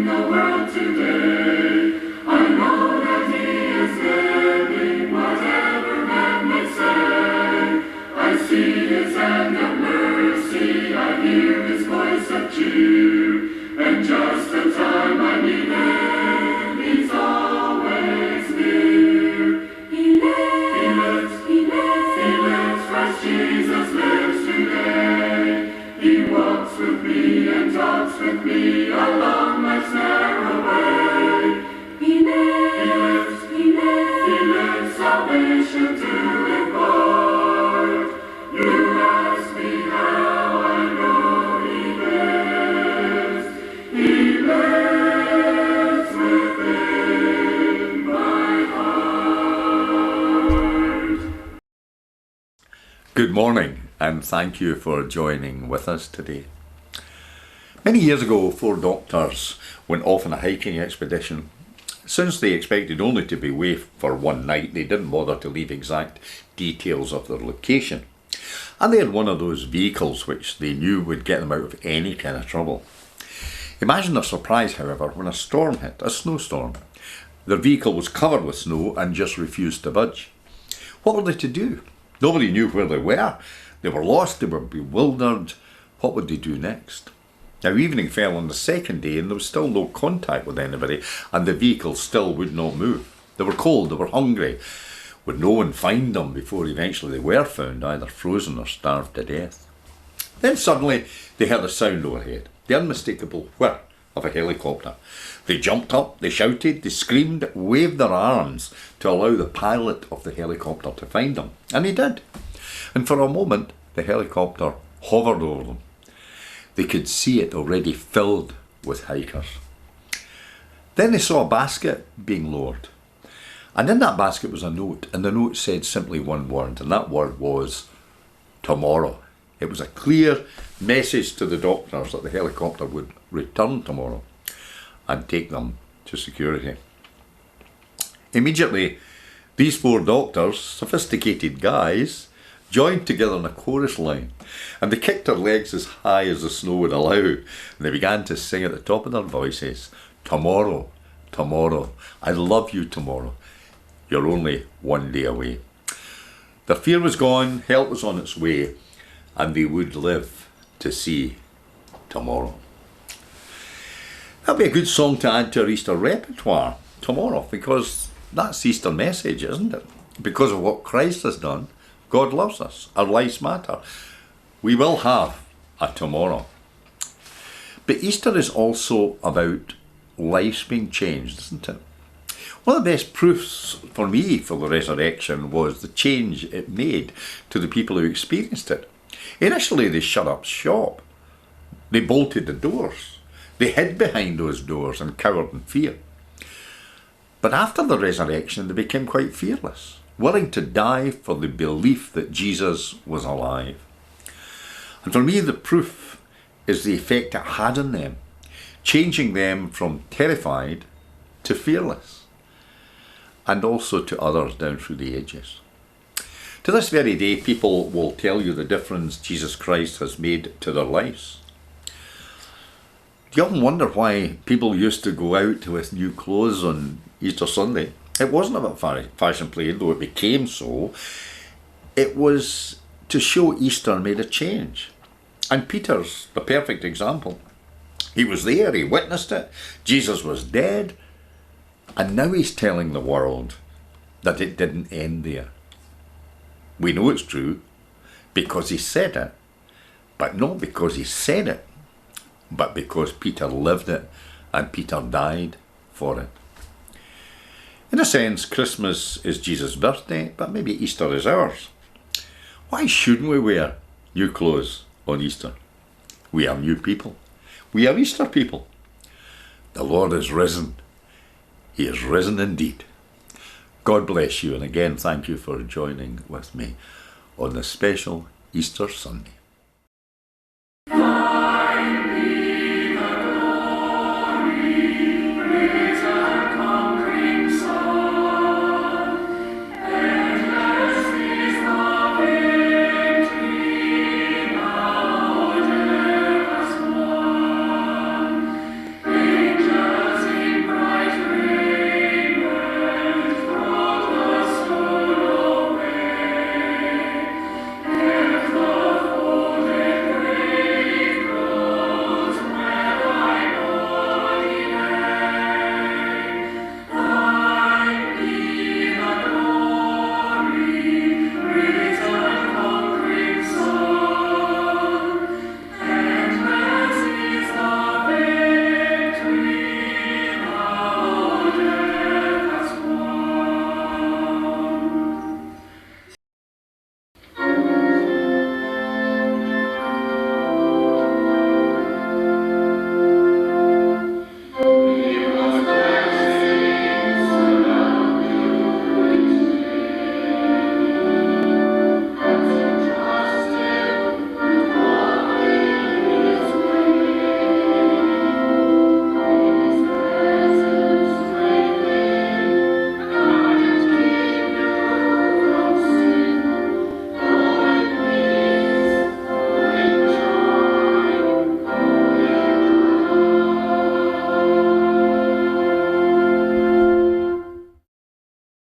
in the world today. I know that he is living, whatever man may say. I see his hand of mercy, I hear his voice of cheer, and just the time I need him, he's always near. He lives, Christ Jesus lives today. He walks with me and talks with me along life's narrow way. He lives, salvation to impart. You ask me how I know he lives. He lives within my heart. Good morning, and thank you for joining with us today. Many years ago, 4 doctors went off on a hiking expedition. Since they expected only to be away for one night, they didn't bother to leave exact details of their location. And they had one of those vehicles which they knew would get them out of any kind of trouble. Imagine their surprise, however, when a storm hit, a snowstorm. Their vehicle was covered with snow and just refused to budge. What were they to do? Nobody knew where they were. They were lost, they were bewildered. What would they do next? Now, evening fell on the second day and there was still no contact with anybody, and the vehicle still would not move. They were cold, they were hungry. Would no one find them before eventually they were found, either frozen or starved to death? Then suddenly they heard a sound overhead, the unmistakable whir of a helicopter. They jumped up, they shouted, they screamed, waved their arms to allow the pilot of the helicopter to find them. And he did. And for a moment, the helicopter hovered over them. They could see it already filled with hikers. Then they saw a basket being lowered. And in that basket was a note, and the note said simply one word, and that word was tomorrow. It was a clear message to the doctors that the helicopter would return tomorrow and take them to security. Immediately, these 4 doctors, sophisticated guys, joined together in a chorus line, and they kicked their legs as high as the snow would allow, and they began to sing at the top of their voices, tomorrow, tomorrow, I love you tomorrow, you're only one day away. Their fear was gone, help was on its way, and they would live to see tomorrow. That'd be a good song to add to our Easter repertoire, tomorrow, because that's the Easter message, isn't it? Because of what Christ has done, God loves us, our lives matter. We will have a tomorrow. But Easter is also about lives being changed, isn't it? One of the best proofs for me for the resurrection was the change it made to the people who experienced it. Initially, they shut up shop. They bolted the doors. They hid behind those doors and cowered in fear. But after the resurrection, they became quite fearless, willing to die for the belief that Jesus was alive. And for me, the proof is the effect it had on them, changing them from terrified to fearless, and also to others down through the ages. To this very day, people will tell you the difference Jesus Christ has made to their lives. Do you often wonder why people used to go out with new clothes on Easter Sunday? It wasn't about fashion play, though it became so. It was to show Easter made a change. And Peter's the perfect example. He was there, he witnessed it. Jesus was dead. And now he's telling the world that it didn't end there. We know it's true because he said it, but not because he said it, but because Peter lived it and Peter died for it. In a sense, Christmas is Jesus' birthday, but maybe Easter is ours. Why shouldn't we wear new clothes on Easter? We are new people. We are Easter people. The Lord is risen. He is risen indeed. God bless you, and again, thank you for joining with me on this special Easter Sunday.